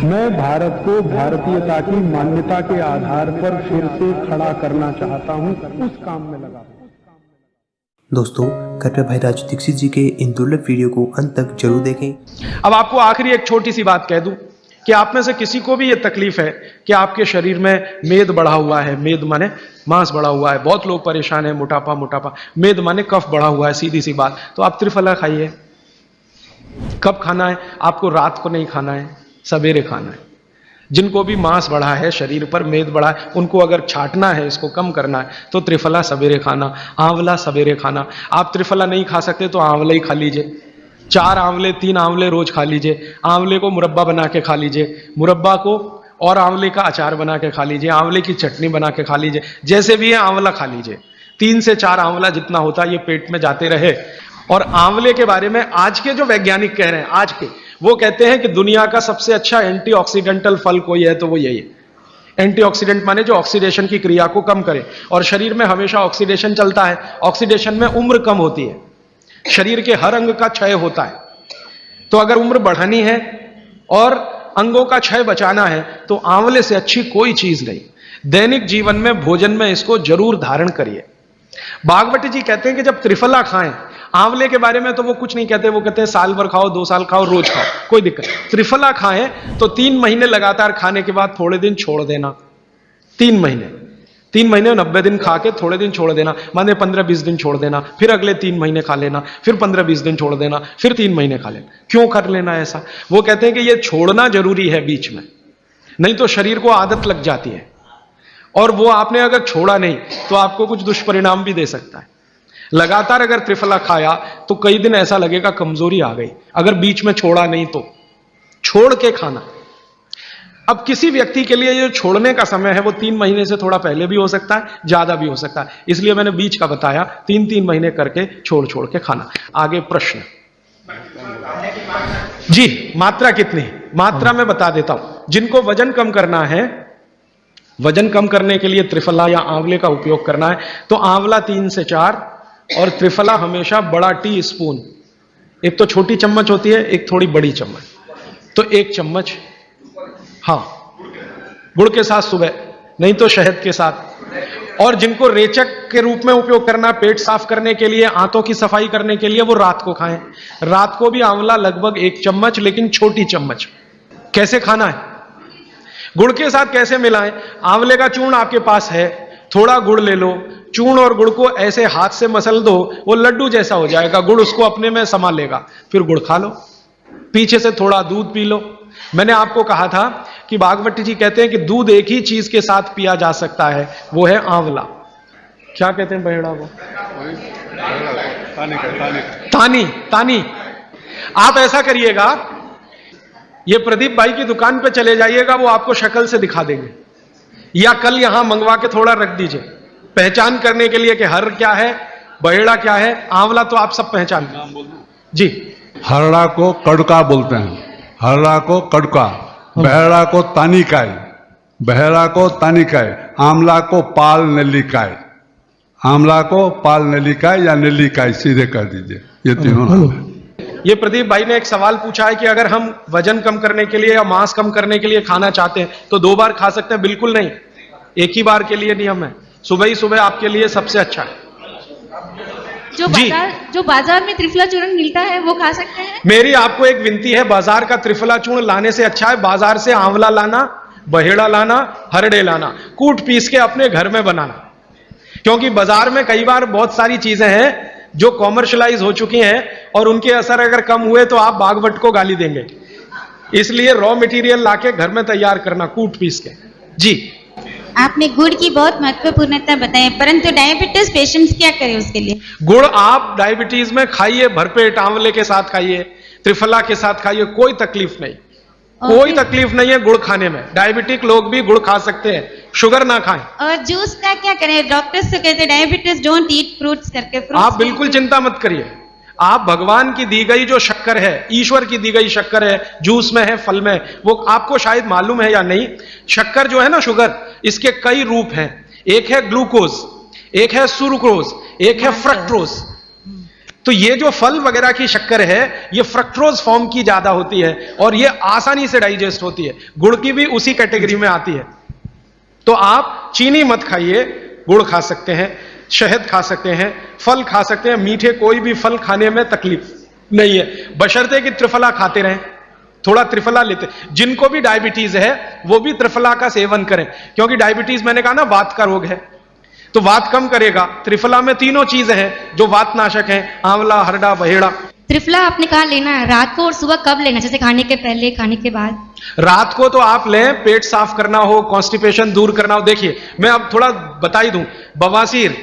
मैं भारत को भारतीयता की मान्यता के आधार पर फिर से खड़ा करना चाहता हूं, उस काम में लगा हूं। दोस्तों, कृपया भाई राजू दीक्षित जी के इन दुर्लभ वीडियो को अंत तक जरूर देखें। अब आपको आखिरी एक छोटी सी बात कह दूं कि आप में से किसी को भी ये तकलीफ है कि आपके शरीर में मेद बढ़ा हुआ है, मेद माने मांस बढ़ा हुआ है, बहुत लोग परेशान है, मोटापा, मेद माने कफ बढ़ा हुआ है, सीधी सी बात, तो आप त्रिफला खाइए। कब खाना है? आपको रात को नहीं खाना है, सवेरे खाना है। जिनको भी मांस बढ़ा है, शरीर पर मेद बढ़ा है, उनको अगर छाटना है, इसको कम करना है, तो त्रिफला सवेरे खाना, आंवला सवेरे खाना। आप त्रिफला नहीं खा सकते तो आंवला ही खा लीजिए, 4 आंवले 3 आंवले रोज खा लीजिए। आंवले को मुरब्बा बना के खा लीजिए, मुरब्बा को और आंवले का अचार बना के खा लीजिए, आंवले की चटनी बना के खा लीजिए, जैसे भी है आंवला खा लीजिए। 3 से 4 आंवला जितना होता है ये पेट में जाते रहे। और आंवले के बारे में आज के जो वैज्ञानिक कह रहे हैं, आज के, वो कहते हैं कि दुनिया का सबसे अच्छा एंटीऑक्सीडेंटल फल कोई है तो वो यही है। एंटीऑक्सीडेंट माने जो ऑक्सीडेशन की क्रिया को कम करे, और शरीर में हमेशा ऑक्सीडेशन चलता है। ऑक्सीडेशन में उम्र कम होती है, शरीर के हर अंग का क्षय होता है। तो अगर उम्र बढ़ानी है और अंगों का क्षय बचाना है तो आंवले से अच्छी कोई चीज नहीं। दैनिक जीवन में भोजन में इसको जरूर धारण करिए। भागवती जी कहते हैं कि जब त्रिफला खाएं, आंवले के बारे में तो वो कुछ नहीं कहते, वो कहते हैं साल भर खाओ, 2 साल खाओ, रोज खाओ, कोई दिक्कत। त्रिफला खाएं तो 3 महीने लगातार खाने के बाद थोड़े दिन छोड़ देना। 3 महीने 90 दिन खा के थोड़े दिन छोड़ देना, माने 15-20 दिन छोड़ देना, फिर अगले 3 महीने खा लेना, फिर 15-20 दिन छोड़ देना, फिर 3 महीने खा लेना। क्यों कर लेना ऐसा? वो कहते हैं कि ये छोड़ना जरूरी है बीच में, नहीं तो शरीर को आदत लग जाती है, और वो आपने अगर छोड़ा नहीं तो आपको कुछ दुष्परिणाम भी दे सकता है। लगातार अगर त्रिफला खाया तो कई दिन ऐसा लगेगा कमजोरी आ गई, अगर बीच में छोड़ा नहीं तो छोड़ के खाना। अब किसी व्यक्ति के लिए जो छोड़ने का समय है वो 3 महीने से थोड़ा पहले भी हो सकता है, ज्यादा भी हो सकता है, इसलिए मैंने बीच का बताया। 3-3 महीने करके छोड़ छोड़ के खाना। आगे प्रश्न जी, मात्रा कितनी? मात्रा में बता देता हूं। जिनको वजन कम करना है, वजन कम करने के लिए त्रिफला या आंवले का उपयोग करना है तो आंवला 3 से 4 और त्रिफला हमेशा बड़ा टी स्पून, एक तो छोटी चम्मच होती है, एक थोड़ी बड़ी चम्मच, तो 1 चम्मच, हाँ, गुड़ के साथ सुबह, नहीं तो शहद के साथ। और जिनको रेचक के रूप में उपयोग करना, पेट साफ करने के लिए, आंतों की सफाई करने के लिए, वो रात को खाएं। रात को भी आंवला लगभग 1 चम्मच, लेकिन छोटी चम्मच। कैसे खाना है? गुड़ के साथ कैसे मिलाएं? आंवले का चूर्ण आपके पास है, थोड़ा गुड़ ले लो, चूर्ण और गुड़ को ऐसे हाथ से मसल दो, वो लड्डू जैसा हो जाएगा, गुड़ उसको अपने में समा लेगा, फिर गुड़ खा लो। पीछे से थोड़ा दूध पी लो। मैंने आपको कहा था कि भागवती जी कहते हैं कि दूध एक ही चीज के साथ पिया जा सकता है, वो है आंवला। क्या कहते हैं बहेड़ा? वो तानी। आप ऐसा करिएगा, ये प्रदीप भाई की दुकान पे चले जाइएगा, वो आपको शक्ल से दिखा देंगे, या कल यहां मंगवा के थोड़ा रख दीजिए, पहचान करने के लिए कि हर क्या है, बहेड़ा क्या है, आंवला तो आप सब पहचान जी। हरड़ा को कड़का बोलते हैं, हरड़ा को कड़का, बहेड़ा को तानिकाय, बहेड़ा को तानिकाय, आंवला को पाल नेल्लिकाय, आंवला को पाल नेल्लिकाय या नेल्लिकाय, सीधे कर दीजिए। ये तीनों नाम है। ये प्रदीप भाई ने एक सवाल पूछा है कि अगर हम वजन कम करने के लिए या मांस कम करने के लिए खाना चाहते हैं तो 2 बार खा सकते हैं? बिल्कुल नहीं, एक ही बार के लिए नियम है। सुबह ही सुबह आपके लिए सबसे अच्छा है। जो बाजार में त्रिफला चूर्ण मिलता है वो खा सकते हैं? मेरी आपको एक विनती है, बाजार का त्रिफला चूर्ण लाने से अच्छा है बाजार से आंवला लाना, बहेड़ा लाना, हरड़े लाना, कूट पीस के अपने घर में बनाना। क्योंकि बाजार में कई बार बहुत सारी चीजें हैं जो कॉमर्शलाइज हो चुकी हैं और उनके असर अगर कम हुए तो आप भागवत को गाली देंगे। इसलिए रॉ मटेरियल लाके घर में तैयार करना, कूट पीस के। जी, आपने गुड़ की बहुत महत्वपूर्णता बताई, परंतु डायबिटीज पेशेंट्स क्या करें उसके लिए? गुड़ आप डायबिटीज में खाइए, भरपेट आंवले के साथ खाइए, त्रिफला के साथ खाइए, कोई तकलीफ नहीं, कोई तकलीफ नहीं है गुड़ खाने में। डायबिटिक लोग भी गुड़ खा सकते हैं, शुगर ना खाएं। और जूस का क्या करें? डॉक्टर्स तो कहते हैं डायबिटीज डोंट ईट फ्रूट्स करके। आप बिल्कुल चिंता मत करिए, आप भगवान की दी गई जो शक्कर है, ईश्वर की दी गई शक्कर है, जूस में है, फल में, वो आपको शायद मालूम है या नहीं। शक्कर जो है ना, शुगर, इसके कई रूप हैं। एक है ग्लूकोज, एक है सुक्रोज, एक है फ्रक्टोज। तो ये जो फल वगैरह की शक्कर है ये फ्रक्टोज फॉर्म की ज्यादा होती है और ये आसानी से डाइजेस्ट होती है। गुड़ की भी उसी कैटेगरी में आती है। तो आप चीनी मत खाइए, गुड़ खा सकते हैं, शहद खा सकते हैं, फल खा सकते हैं। मीठे कोई भी फल खाने में तकलीफ नहीं है, बशर्ते कि त्रिफला खाते रहें, थोड़ा त्रिफला लेते। जिनको भी डायबिटीज है वो भी त्रिफला का सेवन करें, क्योंकि डायबिटीज मैंने कहा ना वात का रोग है, तो वात कम करेगा। त्रिफला में तीनों चीजें हैं जो वात नाशक हैं, आंवला, हरड़ा, बहेड़ा। त्रिफला आपने कहा लेना है रात को और सुबह कब लेना, जैसे खाने के पहले, खाने के बाद? रात को तो आप लें, पेट साफ करना हो, कॉन्स्टिपेशन दूर करना हो। देखिए मैं अब थोड़ा बता ही दूं, बवासीर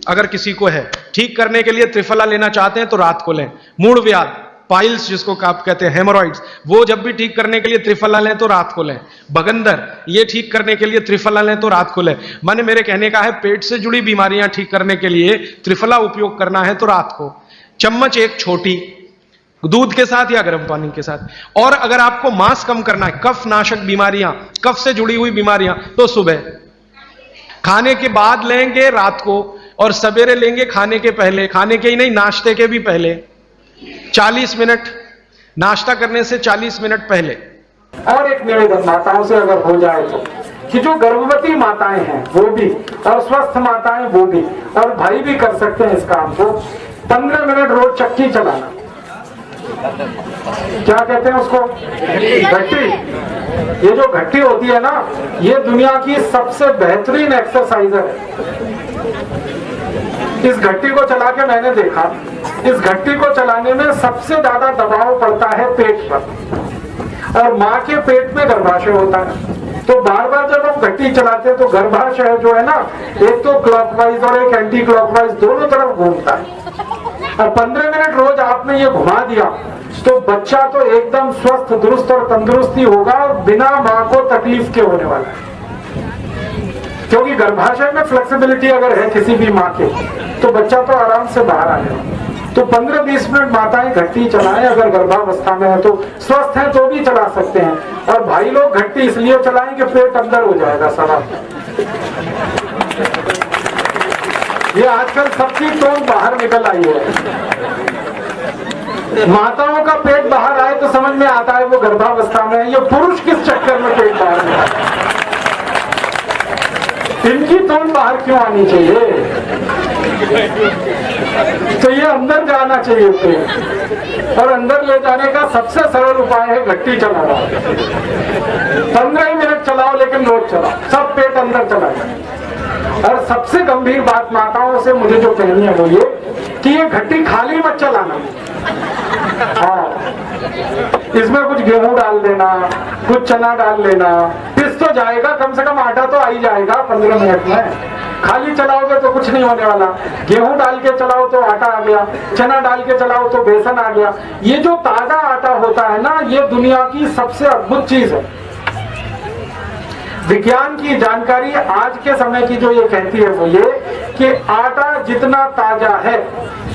अगर किसी को है, ठीक करने के लिए त्रिफला लेना चाहते हैं तो रात को लें। मूड व्याध, पाइल्स जिसको आप कहते हैं, हेमोरॉइड्स, वो जब भी ठीक करने के लिए त्रिफला लें तो रात को लें। बगंदर, ये ठीक करने के लिए त्रिफला लें तो रात को लें। माने मेरे कहने का है पेट से जुड़ी बीमारियां ठीक करने के लिए त्रिफला उपयोग करना है तो रात को। चम्मच एक छोटी, दूध के साथ या गर्म पानी के साथ। और अगर आपको मांस कम करना है, कफ नाशक बीमारियां, कफ से जुड़ी हुई बीमारियां, तो सुबह खाने के बाद लेंगे रात को, और सवेरे लेंगे खाने के पहले। खाने के ही नहीं, नाश्ते के भी पहले 40 मिनट, नाश्ता करने से 40 मिनट पहले। और एक निवेदन माताओं से अगर हो जाए तो, कि जो गर्भवती माताएं हैं वो भी, और स्वस्थ माताएं वो भी, और भाई भी कर सकते हैं इस काम को। 15 मिनट रोज चक्की चलाना, क्या कहते हैं उसको, घट्टी। ये जो घट्टी होती है ना, ये दुनिया की सबसे बेहतरीन एक्सरसाइज है। इस घट्टी को चला के मैंने देखा, इस घट्टी को चलाने में सबसे ज्यादा दबाव पड़ता है पेट पर, और माँ के पेट में गर्भाशय होता है। तो बार बार जब हम घट्टी चलाते हैं तो गर्भाशय जो है ना, एक तो क्लॉकवाइज और एक एंटी क्लॉकवाइज दोनों तरफ घूमता है। और 15 मिनट रोज आपने ये घुमा दिया तो बच्चा तो एकदम स्वस्थ, दुरुस्त और तंदुरुस्ती होगा, और बिना माँ को तकलीफ के होने वाला है। क्योंकि गर्भाशय में फ्लेक्सिबिलिटी अगर है किसी भी माँ के, तो बच्चा तो आराम से बाहर आ जाएगा। तो 15-20 मिनट माताएं घट्टी चलाएं, अगर गर्भावस्था में है तो, स्वस्थ हैं तो भी चला सकते हैं। और भाई लोग घट्टी इसलिए चलाएं कि पेट अंदर हो जाएगा सवाल। ये आजकल सबकी टोन बाहर निकल आई है। माताओं का पेट बाहर आए तो समझ में आता है वो गर्भावस्था में है। ये पुरुष किस चक्कर में पेट बाहर निकला, इनकी टोन बाहर क्यों आनी चाहिए? तो ये अंदर जाना चाहिए पेट, और अंदर ले जाने का सबसे सरल उपाय है घट्टी चलाना। 15 मिनट चलाओ, लेकिन रोज चलाओ, सब पेट अंदर चला जाए। और सबसे गंभीर बात माताओं से मुझे जो कहनी है वो ये कि ये घट्टी खाली मत चलाना। हाँ, इसमें कुछ गेहूं डाल देना, कुछ चना डाल लेना, पिस तो जाएगा, कम से कम आटा तो आ ही जाएगा 15 मिनट में। खाली चलाओगे तो कुछ नहीं होने वाला। गेहूं डाल के चलाओ तो आटा आ गया, चना डाल के चलाओ तो बेसन आ गया। ये जो ताजा आटा होता है ना, ये दुनिया की सबसे अद्भुत चीज है। विज्ञान की जानकारी आज के समय की जो ये कहती है वो ये कि आटा जितना ताजा है,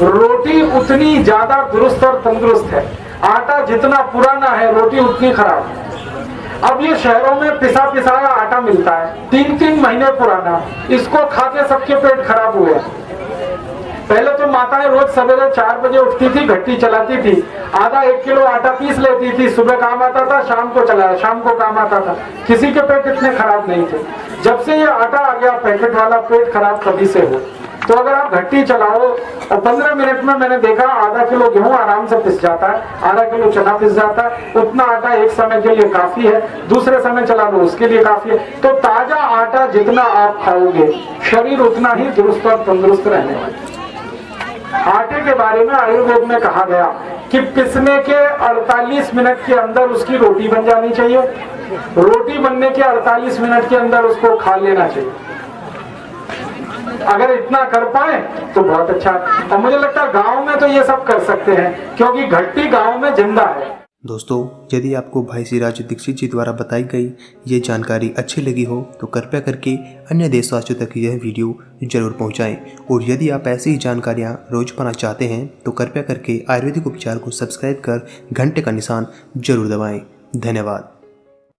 रोटी उतनी ज्यादा दुरुस्त और तंदुरुस्त है। आटा जितना पुराना है, रोटी उतनी खराब है। अब ये शहरों में पिसा पिसाया आटा मिलता है, 3-3 महीने पुराना, इसको खा के सबके पेट खराब हुए। पहले तो माताएं रोज सवेरे 4 बजे उठती थी, घट्टी चलाती थी, आधा 1 किलो आटा पीस लेती थी, सुबह काम आता था, शाम को चलाया, शाम को काम आता था, किसी के पेट इतने खराब नहीं थे। जब से ये आटा आ गया पैकेट वाला, पेट खराब कभी से हो। तो अगर आप घट्टी चलाओ और 15 मिनट में मैंने देखा आधा किलो गेहूं आराम से पिस जाता है, आधा किलो चना पिस जाता है। उतना आटा एक समय के लिए काफी है, दूसरे समय चला लो उसके लिए काफी है। तो ताजा आटा जितना आप खाओगे, शरीर उतना ही दुरुस्त और तंदुरुस्त रहने वाला। आटे के बारे में आयुर्वेद में कहा गया कि पिसने के 48 मिनट के अंदर उसकी रोटी बन जानी चाहिए, रोटी बनने के 48 मिनट के अंदर उसको खा लेना चाहिए। अगर इतना कर पाए तो बहुत अच्छा। और मुझे लगता है गांव में तो ये सब कर सकते हैं, क्योंकि घट्टी गांव में जिंदा है। दोस्तों, यदि आपको भाई सिराज दीक्षित जी द्वारा बताई गई ये जानकारी अच्छी लगी हो तो कृपया करके अन्य देशवासियों तक यह वीडियो जरूर पहुंचाएं। और यदि आप ऐसी ही जानकारियां रोज पाना चाहते हैं तो कृपया करके आयुर्वेदिक उपचार को सब्सक्राइब कर घंटे का निशान जरूर दबाएं। धन्यवाद।